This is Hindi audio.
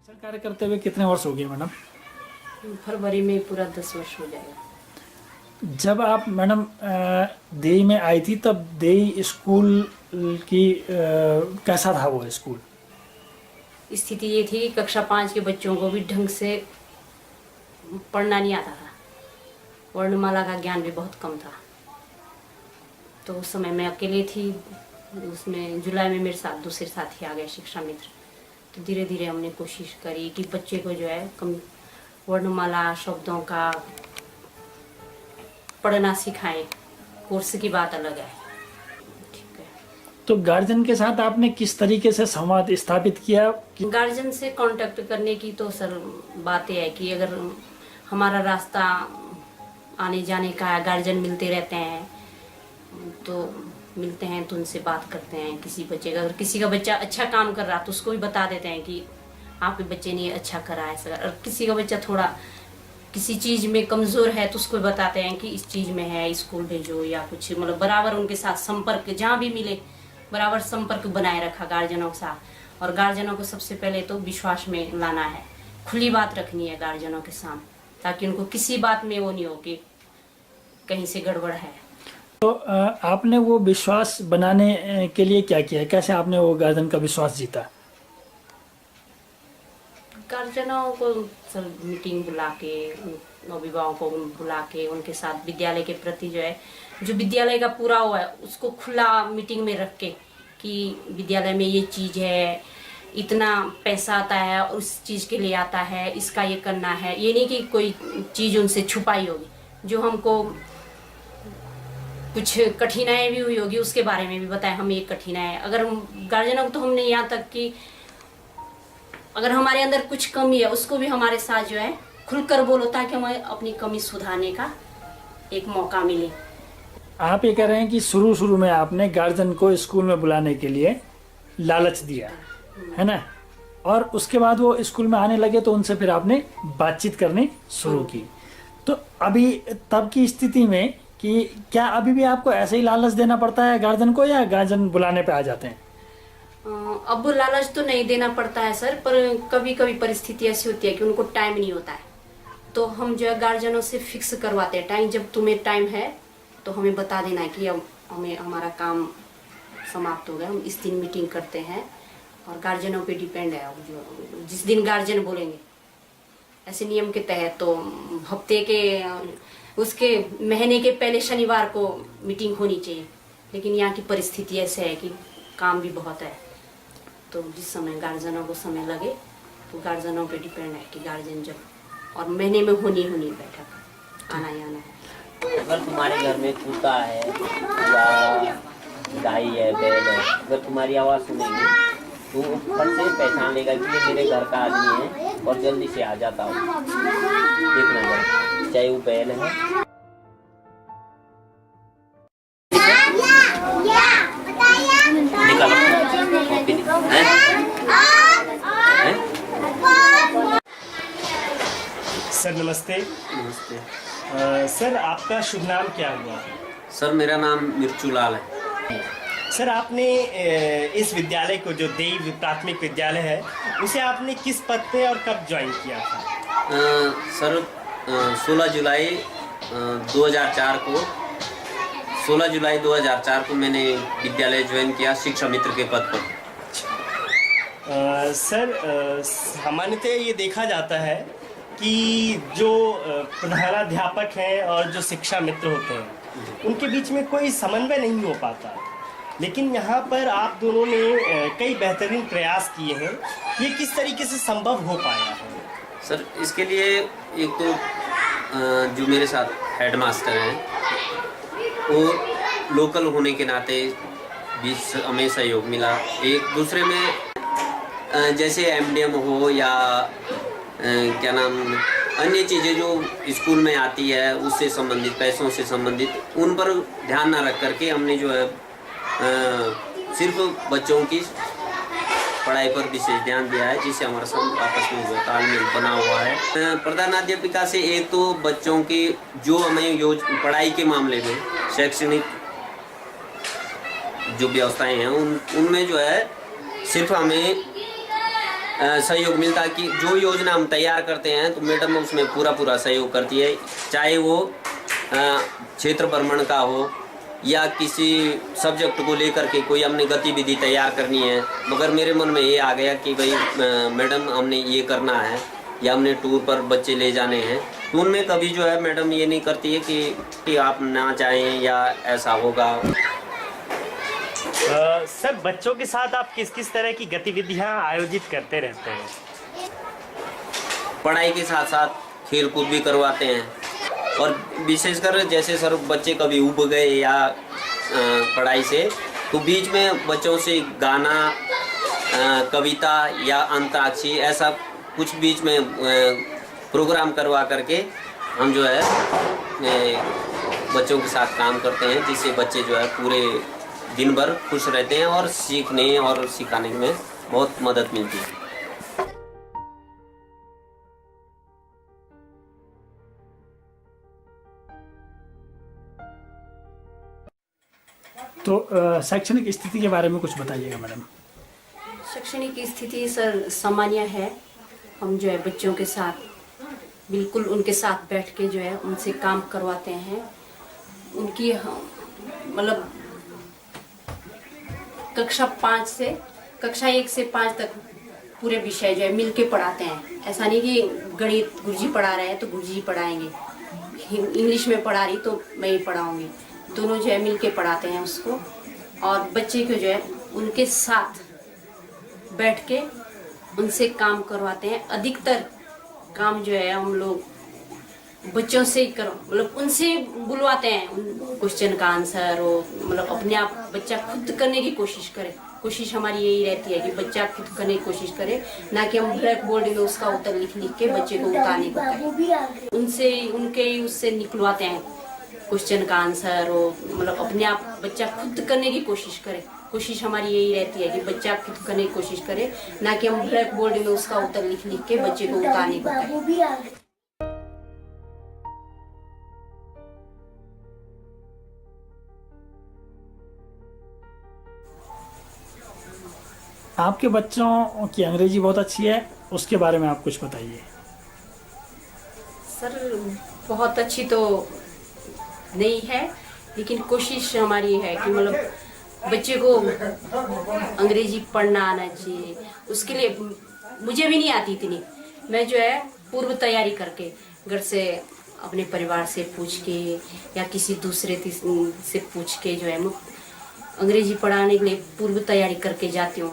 शिक्षण कार्य करते हुए कितने वर्ष हो गए मैडम? फरवरी में पूरा 10 वर्ष हो जाएगा। जब आप मैडम देई में आई थी तब देई स्कूल की कैसा था वो स्कूल? स्थिति ये थी कि कक्षा 5 के बच्चों को भी ढंग से पढ़ना नहीं आता था। वर्णमाला का ज्ञान भी बहुत कम था। तो उस समय मैं अकेले थी। उसमें जुलाई में मेरे साथ दूसरे साथी आ गए शिक्षा मित्र। तो धीरे धीरे हमने कोशिश करी कि बच्चे को जो है कम वर्णमाला शब्दों का पढ़ना सिखाएं। कोर्स की बात अलग है। ठीक है। तो गार्जियन के साथ आपने किस तरीके से संवाद स्थापित किया? गार्जियन से कांटेक्ट करने की तो सर बात यह है कि अगर हमारा रास्ता आने जाने का है, गार्जियन मिलते रहते हैं तो मिलते हैं तो उनसे बात करते हैं। किसी बच्चे का अगर किसी का बच्चा अच्छा काम कर रहा तो उसको भी बता देते हैं कि आपके बच्चे ने अच्छा करा है सर। और किसी का बच्चा थोड़ा किसी चीज में कमजोर है तो उसको बताते हैं कि इस चीज में है, स्कूल भेजो या कुछ। मतलब बराबर उनके साथ संपर्क जहाँ भी मिले बराबर संपर्क बनाए रखा गार्जियनों के साथ। और गार्जियनों को सबसे पहले तो विश्वास में लाना है, खुली बात रखनी है गार्जियनों के सामने, ताकि उनको किसी बात में वो नहीं हो कि कहीं से गड़बड़ है। तो आपने वो विश्वास बनाने के लिए क्या किया? कैसे आपने वो गार्जियन का विश्वास जीता? गार्जियनों को सर मीटिंग बुला के, अभिभावकों को बुला के उनके साथ विद्यालय के प्रति जो है, जो विद्यालय का पूरा हुआ है उसको खुला मीटिंग में रख के कि विद्यालय में ये चीज है, इतना पैसा आता है, उस चीज के लिए आता है, इसका ये करना है। ये नहीं कि कोई चीज उनसे छुपाई होगी। जो हमको कुछ कठिनाई भी हुई होगी उसके बारे में भी बताएं, हम ये कठिनाई है। अगर गार्जियनों को तो हमने यहाँ तक कि अगर हमारे अंदर कुछ कमी है उसको भी हमारे साथ जो है खुलकर बोलो, ताकि हमें अपनी कमी सुधारने का एक मौका मिले। आप ये कह रहे हैं कि शुरू में आपने गार्जियन को स्कूल में बुलाने के लिए लालच दिया, है ना? और उसके बाद वो स्कूल में आने लगे तो उनसे फिर आपने बातचीत करनी शुरू की। तो अभी तब की स्थिति में कि क्या अभी भी आपको ऐसे ही लालच देना पड़ता है गार्जियन को, या गार्जियन बुलाने पे आ जाते हैं? अब लालच तो नहीं देना पड़ता है सर, पर कभी कभी परिस्थिति ऐसी होती है कि उनको टाइम नहीं होता है। तो हम जो है गार्जियनों से फिक्स करवाते हैं टाइम। जब तुम्हें टाइम है तो हमें बता देना है कि अब हमें हमारा काम समाप्त हो गया, हम इस दिन मीटिंग करते हैं। और गार्जियनों पे डिपेंड है, जो जिस दिन गार्जियन बोलेंगे ऐसे नियम के तहत। तो हफ्ते के उसके महीने के पहले शनिवार को मीटिंग होनी चाहिए, लेकिन यहाँ की परिस्थिति ऐसे है कि काम भी बहुत है। तो जिस समय गार्जियनों को समय लगे तो गार्जियनों पे डिपेंड है कि गार्जियन जब, और महीने में होनी बैठक, आना ही आना है। अगर तुम्हारे घर में कुत्ता है या गाय है, बैल है, अगर तुम्हारी आवाज़ सुनेगी तो फट से पहचान लेगा कि ये मेरे घर का आदमी है और जल्दी से आ जाता हो। देखना जरा, चाहे वो बैल है। सर नमस्ते। नमस्ते सर आपका शुभ नाम क्या हुआ? सर, मेरा नाम मिर्चू लाल है। सर आपने इस विद्यालय को, जो देई प्राथमिक विद्यालय है, उसे आपने किस पद पे और कब ज्वाइन किया था? सर 16 जुलाई 2004 को मैंने विद्यालय ज्वाइन किया शिक्षा मित्र के पद पर। सर सामान्यतः ये देखा जाता है कि जो प्रधानाध्यापक हैं और जो शिक्षा मित्र होते हैं उनके बीच में कोई समन्वय नहीं हो पाता, लेकिन यहाँ पर आप दोनों ने कई बेहतरीन प्रयास किए हैं। ये किस तरीके से संभव हो पाया है? सर, इसके लिए एक तो जो मेरे साथ हेडमास्टर हैं वो लोकल होने के नाते बीच हमें सहयोग मिला। एक दूसरे में जैसे एमडीएम हो या क्या नाम, अन्य चीज़ें जो स्कूल में आती है उससे संबंधित, पैसों से संबंधित, उन पर ध्यान ना रख करके हमने जो है सिर्फ बच्चों की पढ़ाई पर विशेष ध्यान दिया है, जिससे हमारा सब आपस में जो तालमेल बना हुआ है। प्रधानाध्यापिका से एक तो बच्चों की जो हमें पढ़ाई के मामले में शैक्षणिक जो व्यवस्थाएं हैं उनमें जो है सिर्फ हमें सहयोग मिलता है कि जो योजना हम तैयार करते हैं तो मैडम उसमें पूरा सहयोग करती है, चाहे वो क्षेत्र भ्रमण का हो या किसी सब्जेक्ट को लेकर के कोई हमने गतिविधि तैयार करनी है, मगर मेरे मन में ये आ गया कि भाई मैडम हमने ये करना है या हमने टूर पर बच्चे ले जाने हैं, तो उनमें कभी जो है मैडम ये नहीं करती है कि आप ना जाएं या ऐसा होगा। सर, बच्चों के साथ आप किस किस तरह की गतिविधियां आयोजित करते रहते हैं? पढ़ाई के साथ साथ खेल कूद भी करवाते हैं, और विशेषकर जैसे सर बच्चे कभी उब गए या पढ़ाई से, तो बीच में बच्चों से गाना, कविता या अंताक्षरी ऐसा कुछ बीच में प्रोग्राम करवा करके हम जो है बच्चों के साथ काम करते हैं, जिससे बच्चे जो है पूरे दिन भर खुश रहते हैं और सीखने और सिखाने में बहुत मदद मिलती है। तो शैक्षणिक स्थिति के बारे में कुछ बताइएगा मैडम। शैक्षणिक स्थिति सर सामान्य है। हम जो है बच्चों के साथ बिल्कुल उनके साथ बैठ के जो है उनसे काम करवाते हैं। उनकी मतलब कक्षा 1 से 5 तक पूरे विषय जो है मिल के पढ़ाते हैं। ऐसा नहीं कि गणित गुरुजी पढ़ा रहे हैं तो गुरुजी पढ़ाएंगे, इंग्लिश में पढ़ा रही तो मैं ही पढ़ाऊंगी, दोनों जो है मिल के पढ़ाते हैं उसको। और बच्चे को जो है उनके साथ बैठ के उनसे काम करवाते हैं। अधिकतर काम जो है हम लोग बच्चों से ही मतलब उनसे बुलवाते हैं, क्वेश्चन का आंसर हो, मतलब अपने आप बच्चा खुद करने की कोशिश करे। कोशिश हमारी यही रहती है कि बच्चा खुद करने की कोशिश करे, ना कि हम ब्लैक बोर्ड में उसका उत्तर लिख के बच्चे को उतारने को कहें। उनके उससे निकलवाते हैं क्वेश्चन का आंसर हो, मतलब अपने आप बच्चा खुद करने की कोशिश करे। कोशिश हमारी यही रहती है कि बच्चा खुद करने की कोशिश करे, ना कि हम ब्लैक बोर्ड में उसका उत्तर लिख के बच्चे को उतारने को कहें। आपके बच्चों की अंग्रेजी बहुत अच्छी है, उसके बारे में आप कुछ बताइए। सर बहुत अच्छी तो नहीं है, लेकिन कोशिश हमारी है कि मतलब बच्चे को अंग्रेजी पढ़ना आना चाहिए। उसके लिए मुझे भी नहीं आती इतनी, मैं जो है पूर्व तैयारी करके घर से अपने परिवार से पूछ के या किसी दूसरे से पूछ के जो है अंग्रेजी पढ़ाने के लिए पूर्व तैयारी करके जाती हूँ।